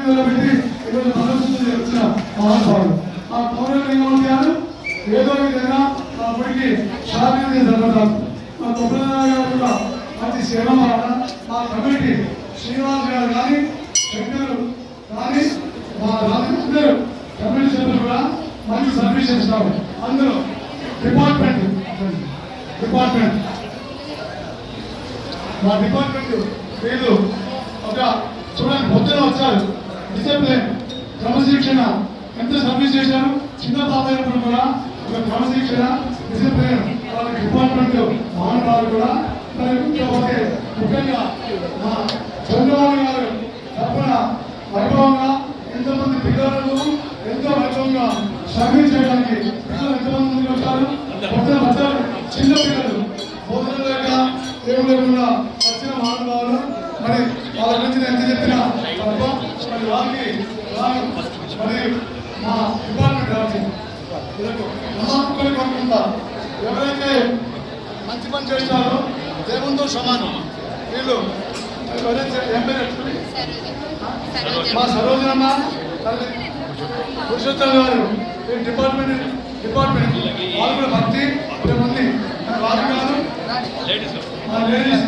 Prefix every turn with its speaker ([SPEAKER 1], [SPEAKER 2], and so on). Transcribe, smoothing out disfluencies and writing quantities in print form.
[SPEAKER 1] నిలబెట్టి ఈరోజు ప్రదర్శన వచ్చిన మహానుభావులు ఆ పౌరలింగం గారు ఏదో విధంగా మా గుడికి శాంతి జరగడం మా గొప్పనారాయణ గారు కూడా మంచి సేవ మా కమిటీ శ్రీనివాస్ గారు కానీ శంకర్ కానీ మా అందరూ కమిటీ సభ్యులు కూడా మంచి సర్వీస్ ఇస్తారు. అందరూ డిపార్ట్మెంట్ మా డిపార్ట్మెంట్ వీళ్ళు ఒక చూడండి పొద్దున వచ్చారు. డిసిప్లిన్ క్రమశిక్షణ ఎంత సర్వీస్ చేశారు. చిన్న తాతయ్యప్పుడు కూడా ఒక క్రమశిక్షణ డిసిప్లిన్ వాళ్ళ డిపార్ట్మెంట్ మహానుభావులు కూడా ఓకే. ముఖ్యంగా మా చంద్రబాబు గారు తరఫున వైభవంగా ఎంతోమంది పిల్లలకు ఎంతో వైభవంగా సర్వీస్ చేయడానికి పిల్లలు ఎంతమంది ముందుకు వచ్చారు. పొద్దున వచ్చారు చిన్న పిల్లలు భోజనం లేక ఏం లేకుండా వచ్చిన మహానుభావులు. మరి వాళ్ళ గురించి ఎంత చెప్పినా తప్ప మరి వాళ్ళకి మరి మా డిపార్ట్మెంట్ రావచ్చు నమ్మకం కోరుకుంటా. ఎవరైతే మంచి పని చేస్తారో దేవునితో సమానం. వీళ్ళు మా సరోజనమ్మ పురుషోత్తమ్ గారు డిపార్ట్మెంట్ వాళ్ళు కూడా భక్తి 10 మంది వాళ్ళు కాదు లేడీస్